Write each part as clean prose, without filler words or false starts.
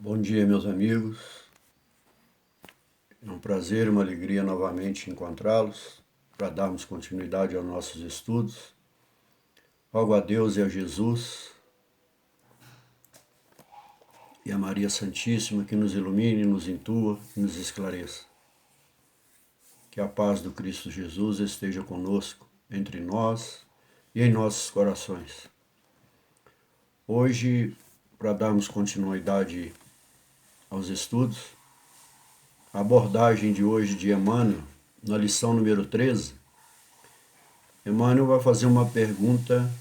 Bom dia, meus amigos. É um prazer e uma alegria novamente encontrá-los para darmos continuidade aos nossos estudos. Rogo a Deus e a Jesus e a Maria Santíssima que nos ilumine, nos intua e nos esclareça. Que a paz do Cristo Jesus esteja conosco, entre nós e em nossos corações. Hoje, para darmos continuidade aos estudos, a abordagem de hoje de Emmanuel, na lição número 13, Emmanuel vai fazer uma pergunta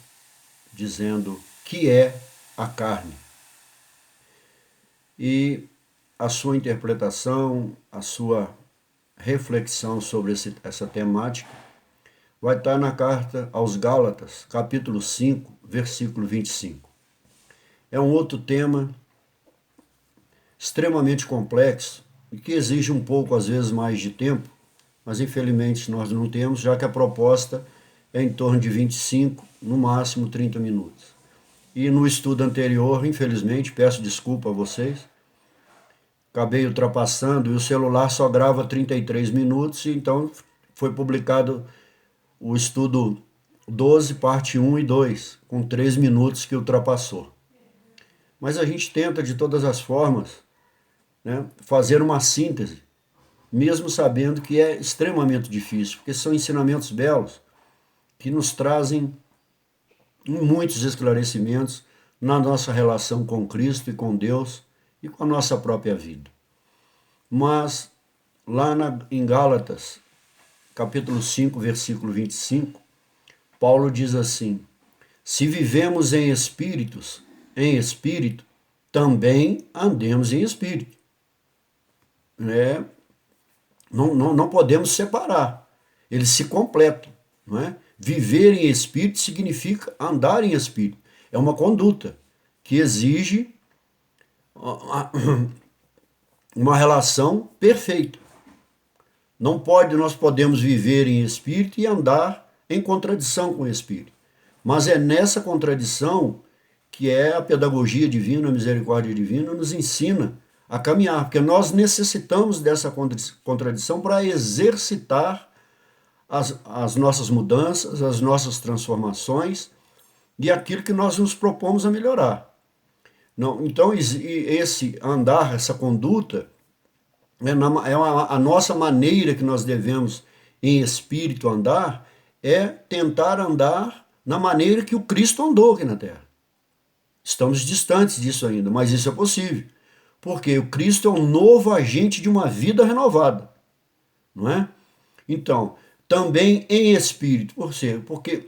dizendo: que é a carne? E a sua interpretação, a sua reflexão sobre essa temática vai estar na carta aos Gálatas, capítulo 5, versículo 25. É um outro tema extremamente complexo e que exige um pouco, às vezes, mais de tempo, mas infelizmente nós não temos, já que a proposta é em torno de 25, no máximo 30 minutos. E no estudo anterior, infelizmente, peço desculpa a vocês, acabei ultrapassando e o celular só grava 33 minutos, e então foi publicado o estudo 12, parte 1 e 2, com 3 minutos que ultrapassou. Mas a gente tenta, de todas as formas, fazer uma síntese, mesmo sabendo que é extremamente difícil, porque são ensinamentos belos que nos trazem muitos esclarecimentos na nossa relação com Cristo e com Deus e com a nossa própria vida. Mas lá em Gálatas, capítulo 5, versículo 25, Paulo diz assim: se vivemos em espírito, também andemos em espírito. Não podemos separar, eles se completam. Não é? Viver em espírito significa andar em espírito. É uma conduta que exige uma relação perfeita. Nós podemos viver em espírito e andar em contradição com o espírito. Mas é nessa contradição que a pedagogia divina, a misericórdia divina nos ensina a caminhar, porque nós necessitamos dessa contradição para exercitar as nossas mudanças, as nossas transformações e aquilo que nós nos propomos a melhorar. Não, então, esse andar, essa conduta, a nossa maneira que nós devemos, em espírito, andar, é tentar andar na maneira que o Cristo andou aqui na Terra. Estamos distantes disso ainda, mas isso é possível. Porque o Cristo é um novo agente de uma vida renovada. Não é? Então, também em espírito. Porque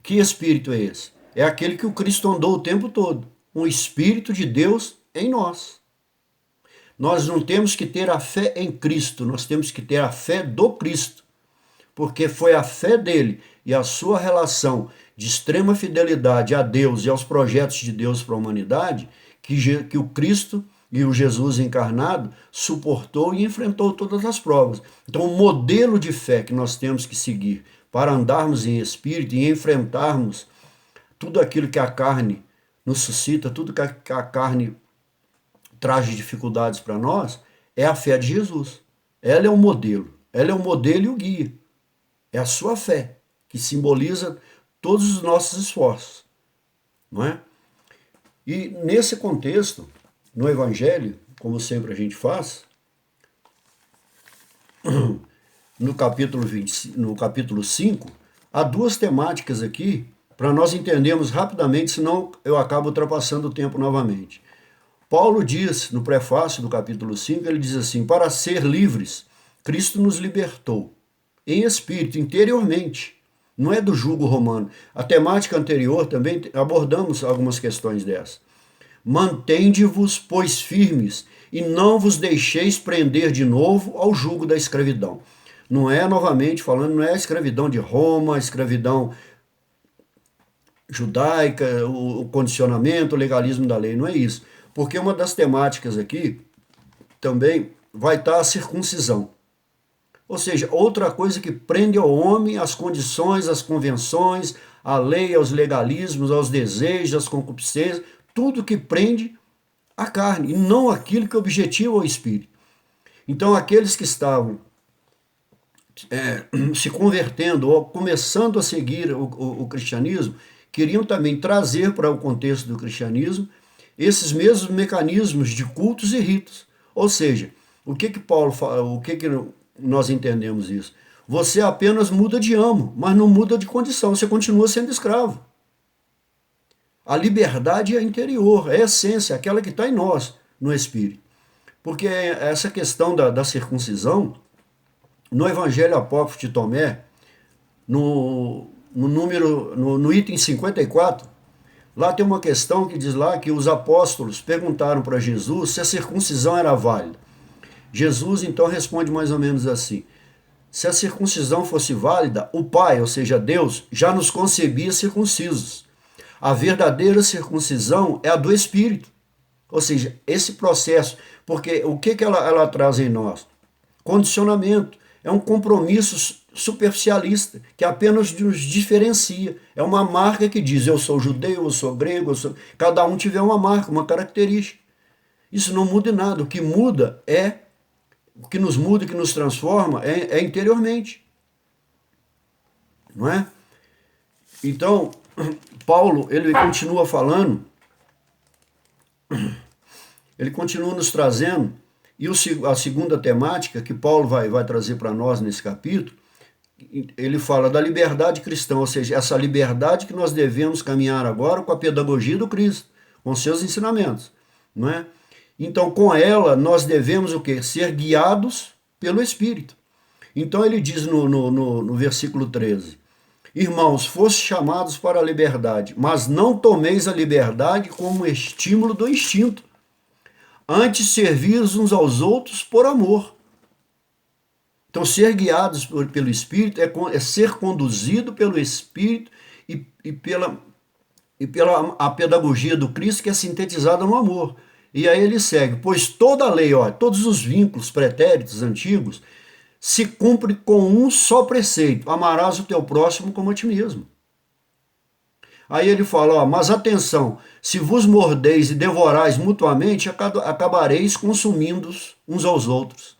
que espírito é esse? É aquele que o Cristo andou o tempo todo. Um espírito de Deus em nós. Nós não temos que ter a fé em Cristo, nós temos que ter a fé do Cristo. Porque foi a fé dele e a sua relação de extrema fidelidade a Deus e aos projetos de Deus para a humanidade que o Cristo e o Jesus encarnado suportou e enfrentou todas as provas. Então, o modelo de fé que nós temos que seguir para andarmos em espírito e enfrentarmos tudo aquilo que a carne nos suscita, tudo que a carne traz de dificuldades para nós, é a fé de Jesus. Ela é o modelo. Ela é o modelo e o guia. É a sua fé, que simboliza todos os nossos esforços. Não é? E nesse contexto, no Evangelho, como sempre a gente faz, no capítulo 5, há duas temáticas aqui para nós entendermos rapidamente, senão eu acabo ultrapassando o tempo novamente. Paulo diz, no prefácio do capítulo 5, ele diz assim: para ser livres, Cristo nos libertou, em espírito, interiormente. Não é do jugo romano. A temática anterior também abordamos algumas questões dessas. Mantende-vos, pois, firmes, e não vos deixeis prender de novo ao jugo da escravidão. Não é, novamente falando, não é a escravidão de Roma, a escravidão judaica, o condicionamento, o legalismo da lei, não é isso. Porque uma das temáticas aqui também vai estar a circuncisão. Ou seja, outra coisa que prende ao homem as condições, as convenções, a lei, aos legalismos, aos desejos, às concupiscências, tudo que prende a carne, e não aquilo que objetiva o espírito. Então, aqueles que estavam se convertendo ou começando a seguir o cristianismo, queriam também trazer para o contexto do cristianismo esses mesmos mecanismos de cultos e ritos. Ou seja, o que Paulo fala, o que nós entendemos isso? Você apenas muda de amo, mas não muda de condição, você continua sendo escravo. A liberdade é interior, é a essência, aquela que está em nós, no espírito. Porque essa questão da circuncisão, no Evangelho Apócrifo de Tomé, no item 54, lá tem uma questão que diz lá que os apóstolos perguntaram para Jesus se a circuncisão era válida. Jesus então responde mais ou menos assim: se a circuncisão fosse válida, o Pai, ou seja, Deus, já nos concebia circuncisos. A verdadeira circuncisão é a do Espírito. Ou seja, esse processo, porque o que ela traz em nós? Condicionamento. É um compromisso superficialista, que apenas nos diferencia. É uma marca que diz, eu sou judeu, eu sou grego, cada um tiver uma marca, uma característica. Isso não muda em nada. O que muda o que nos muda, o que nos transforma é interiormente. Não é? Então, Paulo, ele continua falando, ele continua nos trazendo, e a segunda temática que Paulo vai trazer para nós nesse capítulo, ele fala da liberdade cristã, ou seja, essa liberdade que nós devemos caminhar agora com a pedagogia do Cristo, com seus ensinamentos, não é? Então, com ela, nós devemos o quê? Ser guiados pelo Espírito. Então, ele diz no versículo 13, irmãos, foste chamados para a liberdade, mas não tomeis a liberdade como estímulo do instinto, antes servir uns aos outros por amor. Então, ser guiados pelo Espírito é ser conduzido pelo Espírito e pela a pedagogia do Cristo, que é sintetizada no amor. E aí ele segue, pois toda a lei, todos os vínculos pretéritos antigos, se cumpre com um só preceito, amarás o teu próximo como a ti mesmo. Aí ele fala, mas atenção, se vos mordeis e devorais mutuamente, acabareis consumindo uns aos outros.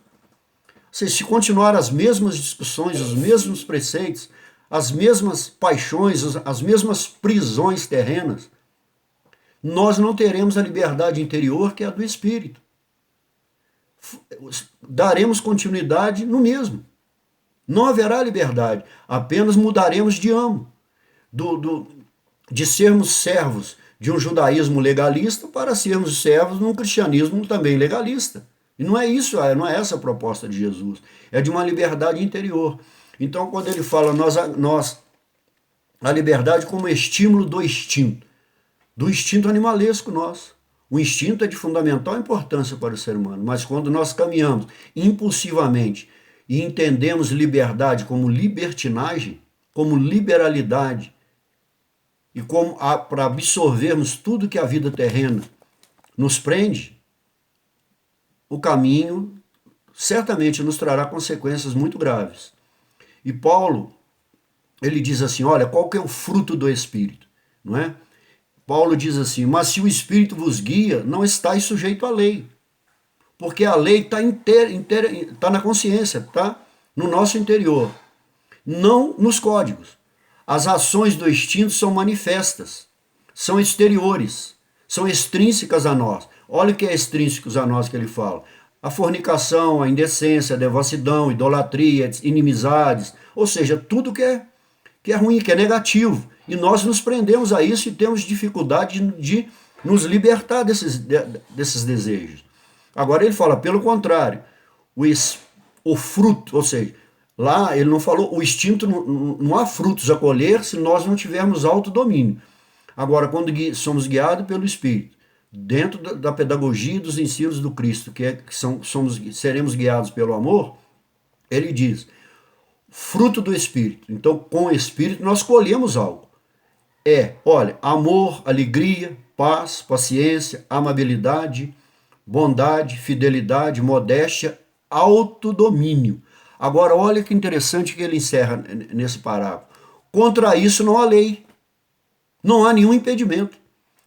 Ou seja, se continuar as mesmas discussões, os mesmos preceitos, as mesmas paixões, as mesmas prisões terrenas, nós não teremos a liberdade interior que é a do Espírito. Daremos continuidade no mesmo. Não haverá liberdade, apenas mudaremos de amo. De sermos servos de um judaísmo legalista para sermos servos de um cristianismo também legalista. E não é isso, não é essa a proposta de Jesus. É de uma liberdade interior. Então, quando ele fala a liberdade como estímulo do instinto animalesco nosso. O instinto é de fundamental importância para o ser humano, mas quando nós caminhamos impulsivamente e entendemos liberdade como libertinagem, como liberalidade, e como para absorvermos tudo que a vida terrena nos prende, o caminho certamente nos trará consequências muito graves. E Paulo, ele diz assim, olha, qual que é o fruto do Espírito, não é? Paulo diz assim, mas se o Espírito vos guia, não estáis sujeito à lei. Porque a lei está tá na consciência, está no nosso interior, não nos códigos. As ações do instinto são manifestas, são exteriores, são extrínsecas a nós. Olha o que é extrínsecos a nós que ele fala. A fornicação, a indecência, a devassidão, idolatria, inimizades, ou seja, tudo que é ruim, que é negativo. E nós nos prendemos a isso e temos dificuldade de nos libertar desses desejos. Agora ele fala, pelo contrário, o fruto, ou seja, lá ele não falou, o instinto, não há frutos a colher se nós não tivermos autodomínio. Agora, quando somos guiados pelo Espírito, dentro da pedagogia e dos ensinos do Cristo, seremos guiados pelo amor, ele diz, fruto do Espírito. Então, com o Espírito, nós colhemos algo. Olha, amor, alegria, paz, paciência, amabilidade, bondade, fidelidade, modéstia, autodomínio. Agora, olha que interessante que ele encerra nesse parágrafo. Contra isso não há lei. Não há nenhum impedimento.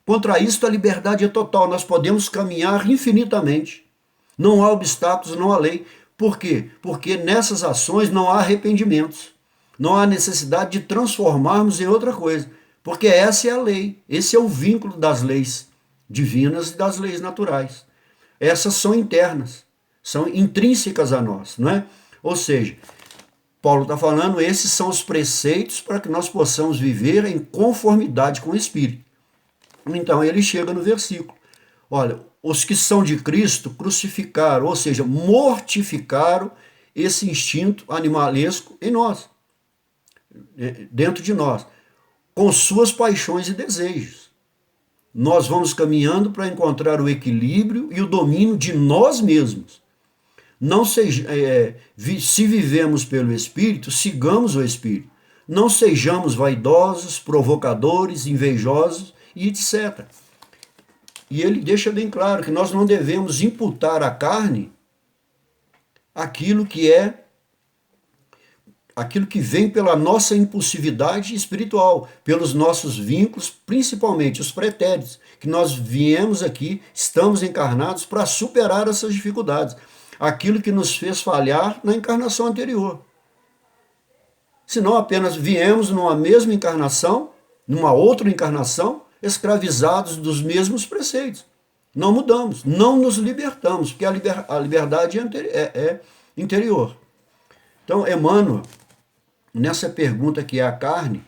Contra isto, a liberdade é total. Nós podemos caminhar infinitamente. Não há obstáculos, não há lei. Por quê? Porque nessas ações não há arrependimentos. Não há necessidade de transformarmos em outra coisa. Porque essa é a lei. Esse é o vínculo das leis divinas e das leis naturais. Essas são internas, são intrínsecas a nós, não é? Ou seja, Paulo está falando, esses são os preceitos para que nós possamos viver em conformidade com o Espírito. Então ele chega no versículo. Olha, os que são de Cristo crucificaram, ou seja, mortificaram esse instinto animalesco em nós, dentro de nós, com suas paixões e desejos. Nós vamos caminhando para encontrar o equilíbrio e o domínio de nós mesmos. Não seja, se vivemos pelo Espírito, sigamos o Espírito. Não sejamos vaidosos, provocadores, invejosos e etc. E ele deixa bem claro que nós não devemos imputar à carne aquilo que vem pela nossa impulsividade espiritual, pelos nossos vínculos, principalmente os pretéritos, que nós viemos aqui, estamos encarnados para superar essas dificuldades. Aquilo que nos fez falhar na encarnação anterior. Senão apenas viemos numa mesma encarnação, numa outra encarnação, escravizados dos mesmos preceitos. Não mudamos, não nos libertamos, porque a liberdade é interior. Então, Emmanuel, nessa pergunta que é a carne,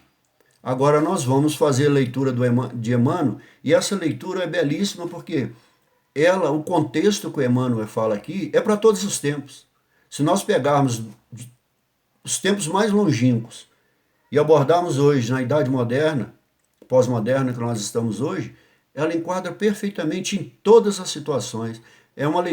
agora nós vamos fazer a leitura de Emmanuel, e essa leitura é belíssima porque o contexto que o Emmanuel fala aqui é para todos os tempos. Se nós pegarmos os tempos mais longínquos e abordarmos hoje na idade moderna, pós-moderna que nós estamos hoje, ela enquadra perfeitamente em todas as situações. É uma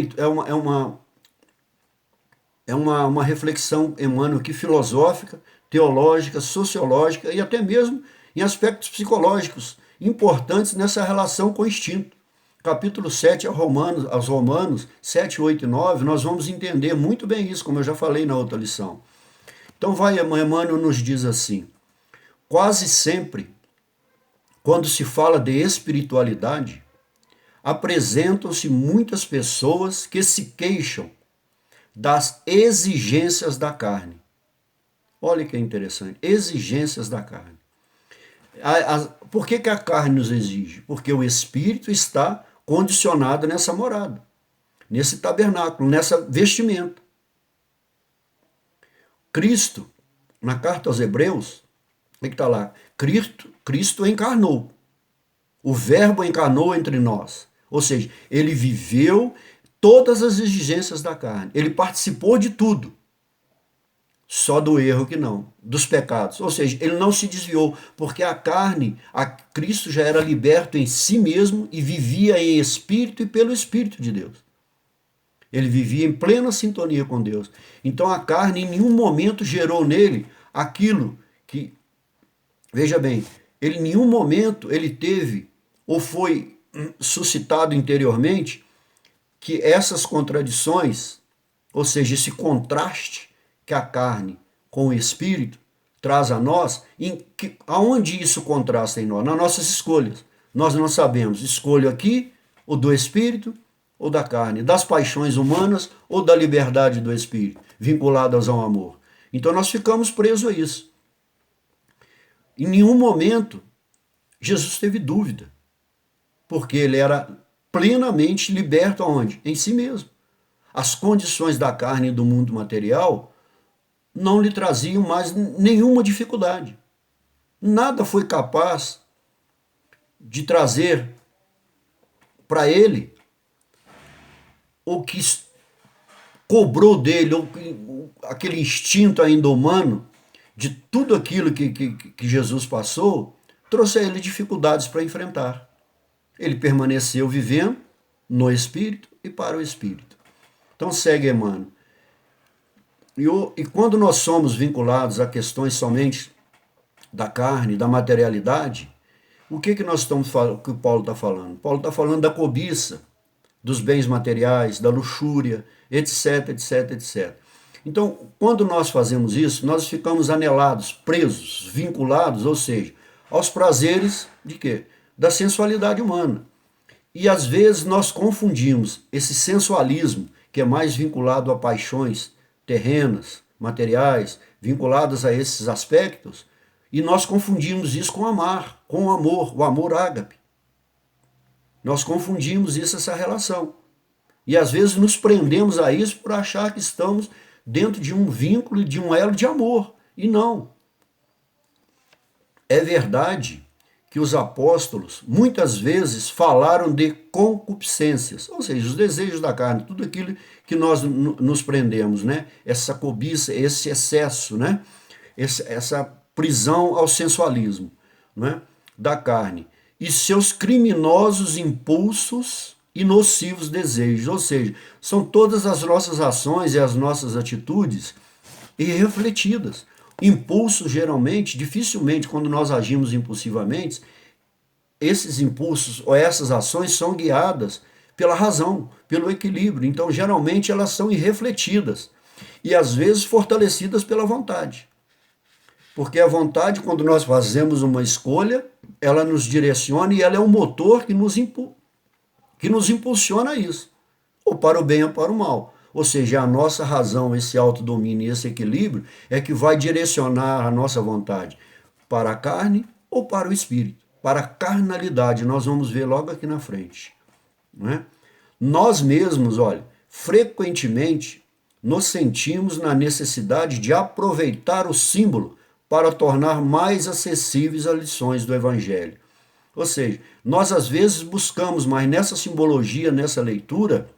reflexão, Emmanuel, que filosófica, teológica, sociológica e até mesmo em aspectos psicológicos importantes nessa relação com o instinto. Capítulo 7 aos Romanos, 7, 8 e 9, nós vamos entender muito bem isso, como eu já falei na outra lição. Então Emmanuel nos diz assim, quase sempre, quando se fala de espiritualidade, apresentam-se muitas pessoas que se queixam das exigências da carne. Olha que interessante, exigências da carne. Por que a carne nos exige? Porque o espírito está condicionado nessa morada, nesse tabernáculo, nessa vestimenta. Cristo, na carta aos Hebreus, o que está lá? Cristo encarnou. O Verbo encarnou entre nós. Ou seja, ele viveu todas as exigências da carne. Ele participou de tudo. Só do erro que não, dos pecados. Ou seja, ele não se desviou, porque a carne, Cristo já era liberto em si mesmo e vivia em espírito e pelo Espírito de Deus. Ele vivia em plena sintonia com Deus. Então a carne em nenhum momento gerou nele aquilo que, veja bem, ele em nenhum momento ele teve ou foi suscitado interiormente que essas contradições, ou seja, esse contraste que a carne com o espírito traz a nós, aonde isso contrasta em nós? Nas nossas escolhas. Nós não sabemos, escolho aqui o do espírito ou da carne, das paixões humanas ou da liberdade do espírito, vinculadas ao amor. Então nós ficamos presos a isso. Em nenhum momento Jesus teve dúvida, porque ele era plenamente liberto aonde? Em si mesmo. As condições da carne e do mundo material não lhe traziam mais nenhuma dificuldade. Nada foi capaz de trazer para ele o que cobrou dele, aquele instinto ainda humano, de tudo aquilo que Jesus passou, trouxe a ele dificuldades para enfrentar. Ele permaneceu vivendo no Espírito e para o Espírito. Então segue Emmanuel. E quando nós somos vinculados a questões somente da carne, da materialidade, o que nós estamos falando, que o Paulo está falando? Paulo está falando da cobiça, dos bens materiais, da luxúria, etc, etc, etc. Então, quando nós fazemos isso, nós ficamos anelados, presos, vinculados, ou seja, aos prazeres de quê? da sensualidade humana. E às vezes nós confundimos esse sensualismo, que é mais vinculado a paixões terrenas, materiais, vinculadas a esses aspectos, e nós confundimos isso com amar, com o amor ágape. Nós confundimos isso, essa relação. E às vezes nos prendemos a isso por achar que estamos dentro de um vínculo, de um elo de amor. E não. É verdade que os apóstolos muitas vezes falaram de concupiscências, ou seja, os desejos da carne, tudo aquilo que nós nos prendemos, né? Essa cobiça, esse excesso, né? Essa prisão ao sensualismo, né? Da carne. E seus criminosos impulsos e nocivos desejos, ou seja, são todas as nossas ações e as nossas atitudes irrefletidas. Impulsos, geralmente, dificilmente, quando nós agimos impulsivamente, esses impulsos ou essas ações são guiadas pela razão, pelo equilíbrio. Então, geralmente, elas são irrefletidas e, às vezes, fortalecidas pela vontade. Porque a vontade, quando nós fazemos uma escolha, ela nos direciona e ela é o motor que nos impulsiona a isso, ou para o bem ou para o mal. Ou seja, a nossa razão, esse autodomínio e esse equilíbrio é que vai direcionar a nossa vontade para a carne ou para o espírito, para a carnalidade. Nós vamos ver logo aqui na frente. Não é? Nós mesmos, olha, frequentemente nos sentimos na necessidade de aproveitar o símbolo para tornar mais acessíveis as lições do Evangelho. Ou seja, nós às vezes buscamos, mas nessa simbologia, nessa leitura,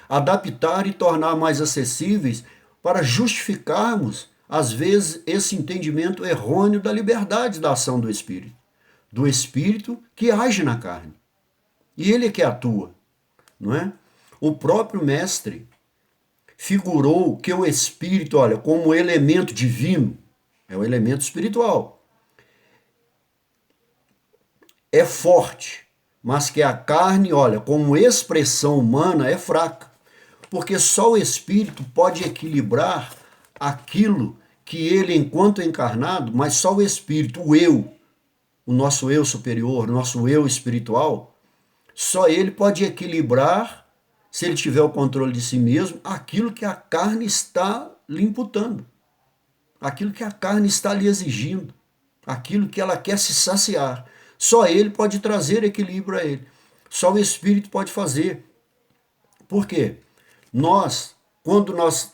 adaptar e tornar mais acessíveis para justificarmos, às vezes, esse entendimento errôneo da liberdade da ação do Espírito que age na carne. E ele é que atua, não é? O próprio Mestre figurou que o Espírito, olha, como elemento divino, é o elemento espiritual, é forte, mas que a carne, olha, como expressão humana, é fraca. Porque só o Espírito pode equilibrar aquilo que ele, enquanto encarnado, mas só o Espírito, o eu, o nosso eu superior, o nosso eu espiritual, só ele pode equilibrar, se ele tiver o controle de si mesmo, aquilo que a carne está lhe imputando, aquilo que a carne está lhe exigindo, aquilo que ela quer se saciar. Só ele pode trazer equilíbrio a ele. Só o Espírito pode fazer. Por quê? Quando nós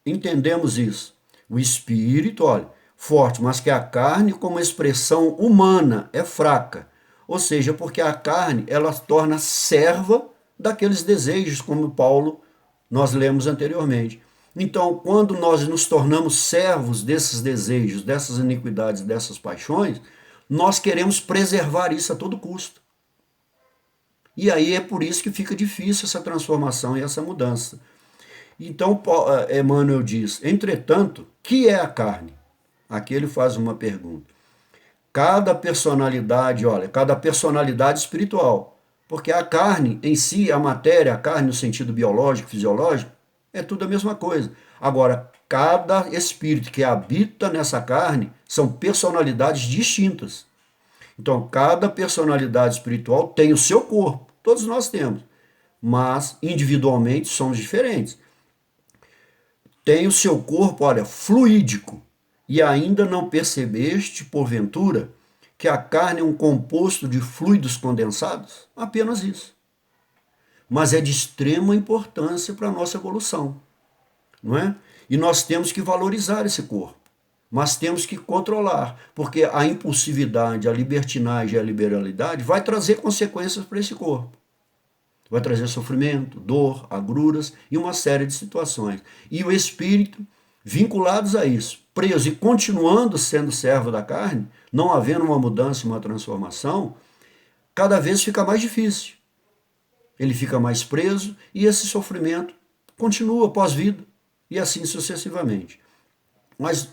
entendemos isso, o espírito, olha, forte, mas que a carne como expressão humana é fraca. Ou seja, porque a carne, ela torna serva daqueles desejos, como Paulo, nós lemos anteriormente. Então, quando nós nos tornamos servos desses desejos, dessas iniquidades, dessas paixões, nós queremos preservar isso a todo custo. E aí é por isso que fica difícil essa transformação e essa mudança. Então, Emmanuel diz, entretanto, que é a carne? Aqui ele faz uma pergunta. Cada personalidade, olha, cada personalidade espiritual, porque a carne em si, a matéria, a carne no sentido biológico, fisiológico, é tudo a mesma coisa. Agora, cada espírito que habita nessa carne são personalidades distintas. Então, cada personalidade espiritual tem o seu corpo, todos nós temos, mas individualmente somos diferentes. Tem o seu corpo, olha, fluídico, e ainda não percebeste, porventura, que a carne é um composto de fluidos condensados? Apenas isso. Mas é de extrema importância para a nossa evolução, não é? E nós temos que valorizar esse corpo. Mas temos que controlar, porque a impulsividade, a libertinagem e a liberalidade vai trazer consequências para esse corpo. Vai trazer sofrimento, dor, agruras e uma série de situações. E o espírito, vinculados a isso, preso e continuando sendo servo da carne, não havendo uma mudança, uma transformação, cada vez fica mais difícil. Ele fica mais preso e esse sofrimento continua pós-vida e assim sucessivamente. Mas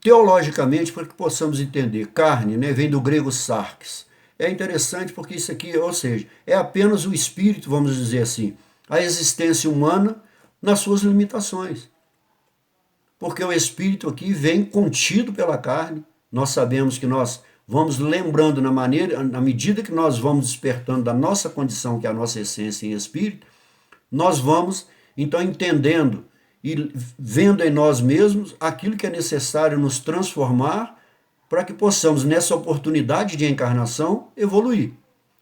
teologicamente, para que possamos entender, carne, né, vem do grego sarx. É interessante porque isso aqui, ou seja, é apenas o espírito, vamos dizer assim, a existência humana nas suas limitações. Porque o espírito aqui vem contido pela carne. Nós sabemos que nós vamos lembrando na medida que nós vamos despertando da nossa condição, que é a nossa essência em espírito, nós vamos então entendendo e vendo em nós mesmos aquilo que é necessário nos transformar para que possamos, nessa oportunidade de encarnação, evoluir.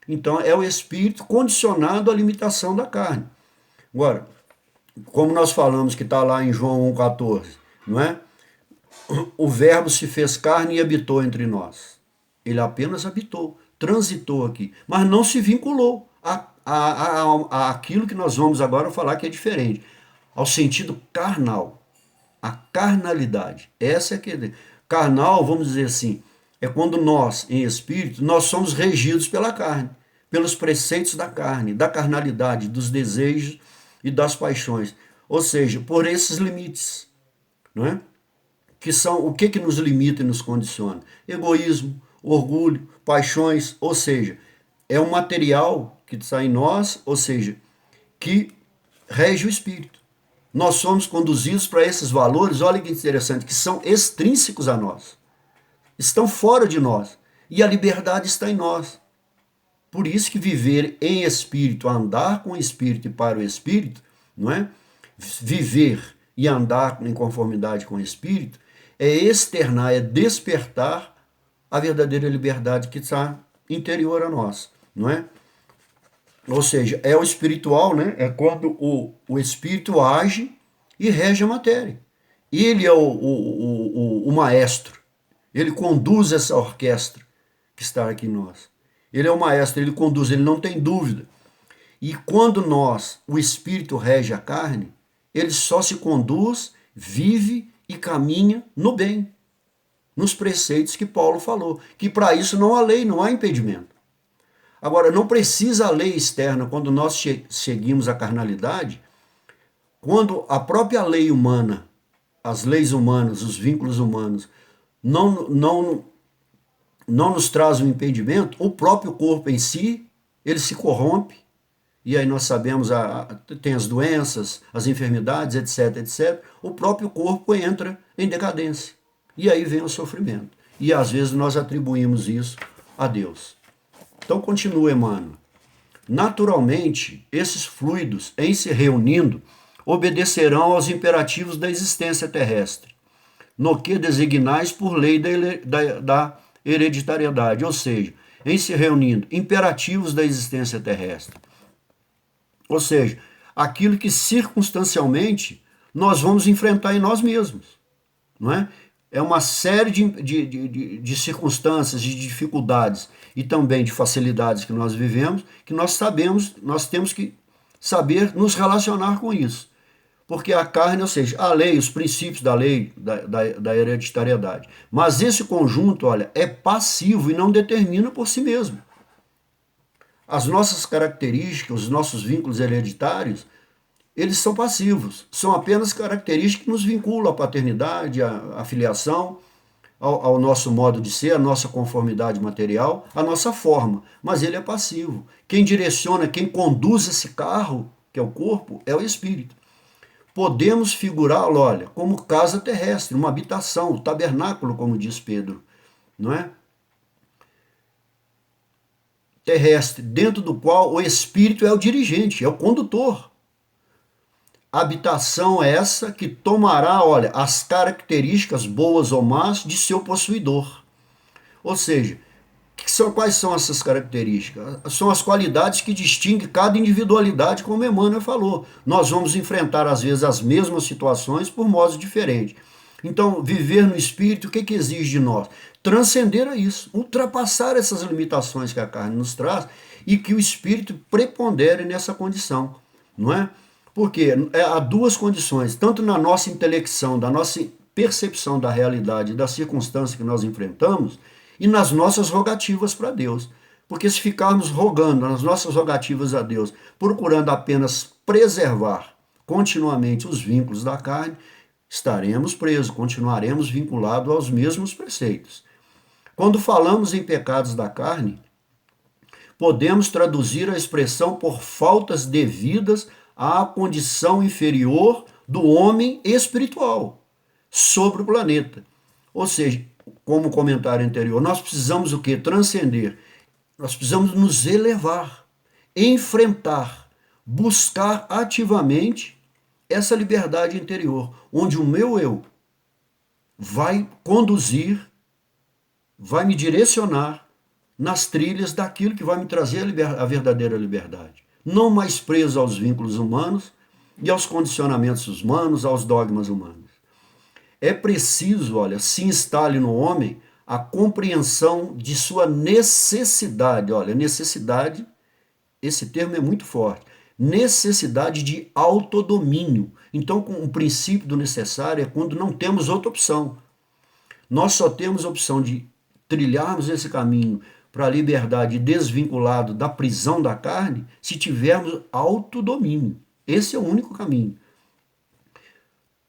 Então, é o espírito condicionado à limitação da carne. Agora, como nós falamos que está lá em João 1,14, não é? O verbo se fez carne e habitou entre nós. Ele apenas habitou, transitou aqui, mas não se vinculou àquilo que nós vamos agora falar que é diferente, ao sentido carnal, a carnalidade. Essa é que carnal, vamos dizer assim, é quando nós, em espírito, nós somos regidos pela carne, pelos preceitos da carne, da carnalidade, dos desejos e das paixões. Ou seja, por esses limites, não é? Que são o que nos limita e nos condiciona? Egoísmo, orgulho, paixões, ou seja, é um material que está em nós, ou seja, que rege o espírito. Nós somos conduzidos para esses valores, olha que interessante, que são extrínsecos a nós. Estão fora de nós. E a liberdade está em nós. Por isso que viver em espírito, andar com o espírito e para o espírito, não é? Viver e andar em conformidade com o espírito é externar, é despertar a verdadeira liberdade que está interior a nós, não é? Ou seja, é o espiritual, né? É quando o espírito age e rege a matéria. Ele é o maestro. Ele conduz essa orquestra que está aqui em nós. Ele é o maestro, ele conduz, ele não tem dúvida. E quando o espírito rege a carne, ele só se conduz, vive e caminha no bem, nos preceitos que Paulo falou, que para isso não há lei, não há impedimento. Agora, não precisa a lei externa quando nós seguimos a carnalidade, quando a própria lei humana, as leis humanas, os vínculos humanos, não nos traz um impedimento, o próprio corpo em si, ele se corrompe, e aí nós sabemos, tem as doenças, as enfermidades, etc, etc, o próprio corpo entra em decadência. E aí vem o sofrimento. E às vezes nós atribuímos isso a Deus. Então continua Emmanuel. Naturalmente, esses fluidos, em se reunindo, obedecerão aos imperativos da existência terrestre, no que designais por lei da hereditariedade, ou seja, em se reunindo, imperativos da existência terrestre. Ou seja, aquilo que circunstancialmente nós vamos enfrentar em nós mesmos, não é? É uma série de circunstâncias, de dificuldades e também de facilidades que nós vivemos, que nós temos que saber nos relacionar com isso. Porque a carne, ou seja, a lei, os princípios da lei, da hereditariedade. Mas esse conjunto, olha, é passivo e não determina por si mesmo. As nossas características, os nossos vínculos hereditários, eles são passivos. São apenas características que nos vinculam à paternidade, à filiação, ao nosso modo de ser, à nossa conformidade material, à nossa forma. Mas ele é passivo. Quem direciona, quem conduz esse carro, que é o corpo, é o espírito. Podemos figurá-lo, olha, como casa terrestre, uma habitação, o tabernáculo, como diz Pedro, não é? Terrestre, dentro do qual o espírito é o dirigente, é o condutor. Habitação essa que tomará, olha, as características boas ou más de seu possuidor. Ou seja, quais são essas características? São as qualidades que distinguem cada individualidade, como Emmanuel falou. Nós vamos enfrentar, às vezes, as mesmas situações por modos diferentes. Então, viver no espírito, o que exige de nós? Transcender a isso, ultrapassar essas limitações que a carne nos traz e que o espírito prepondere nessa condição, não é? Porque há duas condições, tanto na nossa intelecção, da nossa percepção da realidade, da circunstância que nós enfrentamos, e nas nossas rogativas para Deus. Porque se ficarmos rogando nas nossas rogativas a Deus, procurando apenas preservar continuamente os vínculos da carne, estaremos presos, continuaremos vinculados aos mesmos preceitos. Quando falamos em pecados da carne, podemos traduzir a expressão por faltas devidas à condição inferior do homem espiritual sobre o planeta. Ou seja, como comentário anterior, nós precisamos o quê? Transcender. Nós precisamos nos elevar, enfrentar, buscar ativamente essa liberdade interior, onde o meu eu vai conduzir, vai me direcionar nas trilhas daquilo que vai me trazer a verdadeira liberdade. Não mais preso aos vínculos humanos e aos condicionamentos humanos, aos dogmas humanos. É preciso, olha, se instale no homem a compreensão de sua necessidade. Olha, necessidade, esse termo é muito forte. Necessidade de autodomínio. Então, o princípio do necessário é quando não temos outra opção. Nós só temos a opção de trilharmos esse caminho para a liberdade desvinculado da prisão da carne se tivermos autodomínio. Esse é o único caminho.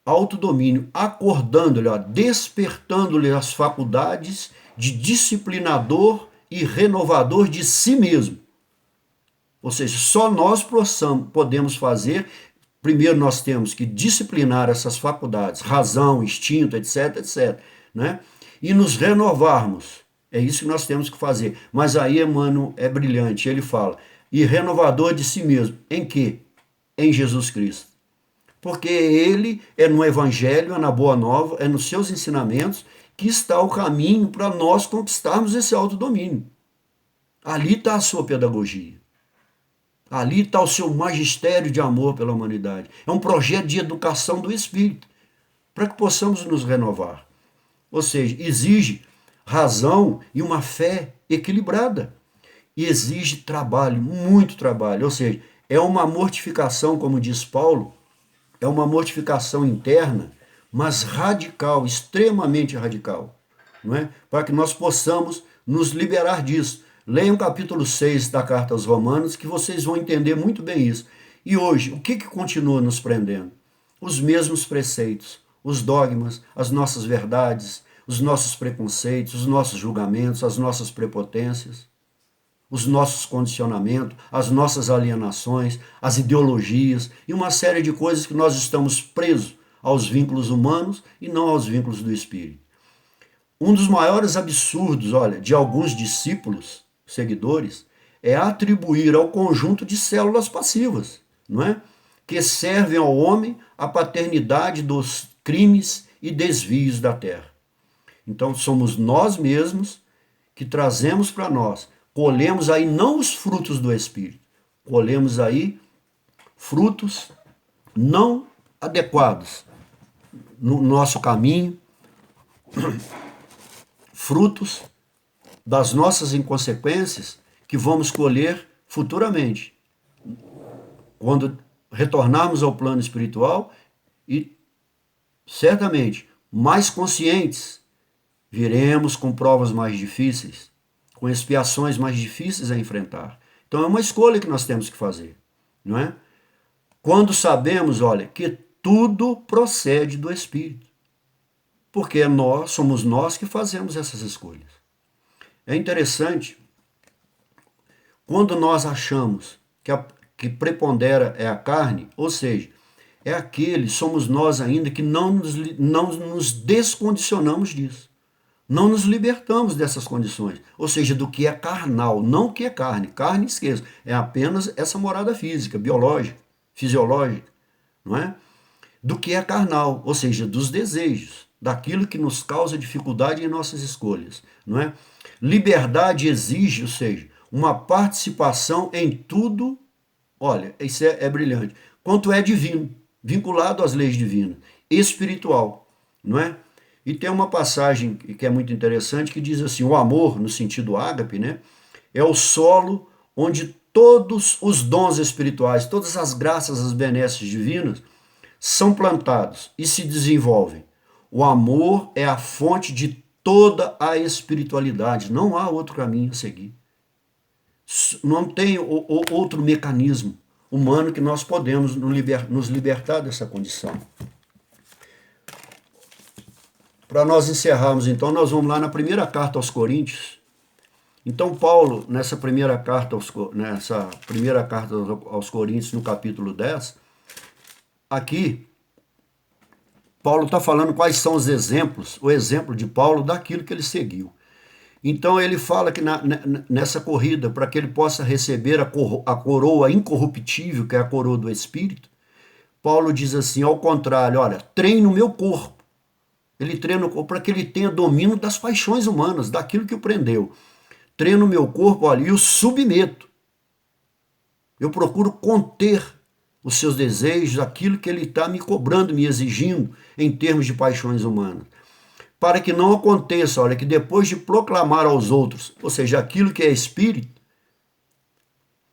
Autodomínio, acordando-lhe, despertando-lhe as faculdades de disciplinador e renovador de si mesmo. Ou seja, só nós podemos fazer. Primeiro nós temos que disciplinar essas faculdades, razão, instinto, etc, etc, né? E nos renovarmos. É isso que nós temos que fazer. Mas aí Emmanuel é brilhante, ele fala, e renovador de si mesmo. Em quê? Em Jesus Cristo. Porque ele é no Evangelho, é na Boa Nova, é nos seus ensinamentos que está o caminho para nós conquistarmos esse autodomínio. Ali está a sua pedagogia. Ali está o seu magistério de amor pela humanidade. É um projeto de educação do Espírito, para que possamos nos renovar. Ou seja, exige razão e uma fé equilibrada. E exige trabalho, muito trabalho. Ou seja, é uma mortificação, como diz Paulo, é uma mortificação interna, mas radical, extremamente radical, não é? Para que nós possamos nos liberar disso. Leiam o capítulo 6 da Carta aos Romanos, que vocês vão entender muito bem isso. E hoje, o que continua nos prendendo? Os mesmos preceitos, os dogmas, as nossas verdades, os nossos preconceitos, os nossos julgamentos, as nossas prepotências, os nossos condicionamentos, as nossas alienações, as ideologias e uma série de coisas que nós estamos presos aos vínculos humanos e não aos vínculos do Espírito. Um dos maiores absurdos, olha, de alguns discípulos, seguidores, é atribuir ao conjunto de células passivas, não é? Que servem ao homem a paternidade dos crimes e desvios da terra. Então somos nós mesmos que trazemos para nós, colhemos aí não os frutos do Espírito, colhemos aí frutos não adequados no nosso caminho, frutos das nossas inconsequências que vamos colher futuramente, quando retornarmos ao plano espiritual e certamente mais conscientes, viremos com provas mais difíceis, com expiações mais difíceis a enfrentar. Então é uma escolha que nós temos que fazer, não é? Quando sabemos, olha, que tudo procede do Espírito, porque somos nós que fazemos essas escolhas. É interessante, quando nós achamos que prepondera é a carne, ou seja, somos nós ainda que não nos descondicionamos disso. Não nos libertamos dessas condições, ou seja, do que é carnal, não o que é carne. Carne, esqueça, é apenas essa morada física, biológica, fisiológica, não é? Do que é carnal, ou seja, dos desejos, daquilo que nos causa dificuldade em nossas escolhas, não é? Liberdade exige, ou seja, uma participação em tudo, olha, isso é brilhante, quanto é divino, vinculado às leis divinas, espiritual, não é? E tem uma passagem que é muito interessante que diz assim, o amor, no sentido ágape, né, é o solo onde todos os dons espirituais, todas as graças, as benesses divinas são plantados e se desenvolvem. O amor é a fonte de toda a espiritualidade, não há outro caminho a seguir. Não tem outro mecanismo humano que nós podemos nos libertar dessa condição. Para nós encerrarmos, então, nós vamos lá na primeira carta aos Coríntios. Então, Paulo, nessa primeira carta aos Coríntios, no capítulo 10, aqui, Paulo está falando quais são os exemplos, o exemplo de Paulo daquilo que ele seguiu. Então ele fala que nessa corrida, para que ele possa receber a coroa incorruptível, que é a coroa do Espírito, Paulo diz assim, ao contrário, olha, treine o meu corpo. Ele treina o corpo para que ele tenha domínio das paixões humanas, daquilo que o prendeu. Treino o meu corpo, olha, e o submeto. Eu procuro conter os seus desejos, aquilo que ele está me cobrando, me exigindo em termos de paixões humanas. Para que não aconteça, olha, que depois de proclamar aos outros, ou seja, aquilo que é espírito,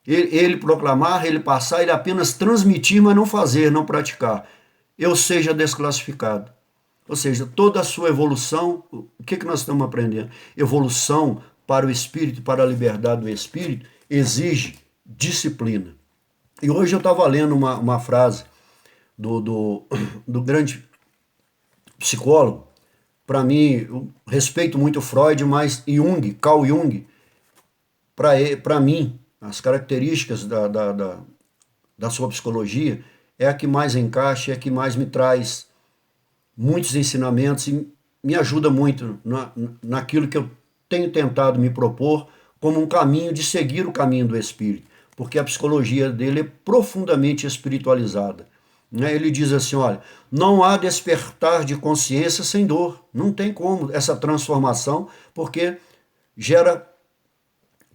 ele proclamar, ele passar, ele apenas transmitir, mas não fazer, não praticar, eu seja desclassificado. Ou seja, toda a sua evolução, o que nós estamos aprendendo? Evolução para o espírito, para a liberdade do espírito, exige disciplina. E hoje eu estava lendo uma frase do grande psicólogo. Para mim, eu respeito muito Freud, mas Jung, Carl Jung, para mim, as características da sua psicologia é a que mais encaixa, é a que mais me traz muitos ensinamentos e me ajuda muito naquilo que eu tenho tentado me propor como um caminho de seguir o caminho do Espírito, porque a psicologia dele é profundamente espiritualizada. Ele diz assim, olha, não há despertar de consciência sem dor, não tem como essa transformação, porque gera,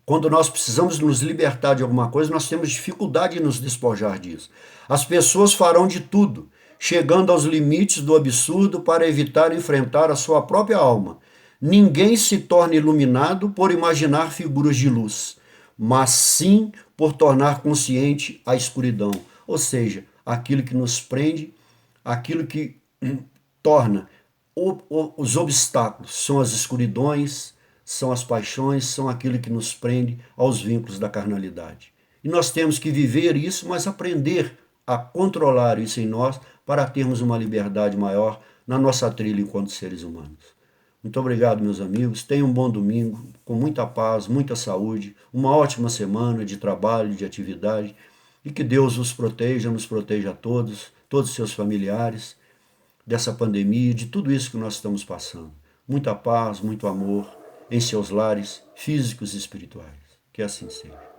quando nós precisamos nos libertar de alguma coisa, nós temos dificuldade em nos despojar disso. As pessoas farão de tudo, chegando aos limites do absurdo para evitar enfrentar a sua própria alma. Ninguém se torna iluminado por imaginar figuras de luz, mas sim por tornar consciente a escuridão, ou seja, aquilo que nos prende, aquilo que torna os obstáculos, são as escuridões, são as paixões, são aquilo que nos prende aos vínculos da carnalidade. E nós temos que viver isso, mas aprender a controlar isso em nós para termos uma liberdade maior na nossa trilha enquanto seres humanos. Muito obrigado, meus amigos. Tenham um bom domingo, com muita paz, muita saúde, uma ótima semana de trabalho, de atividade, e que Deus os proteja, nos proteja a todos os seus familiares, dessa pandemia, de tudo isso que nós estamos passando. Muita paz, muito amor em seus lares físicos e espirituais. Que assim seja.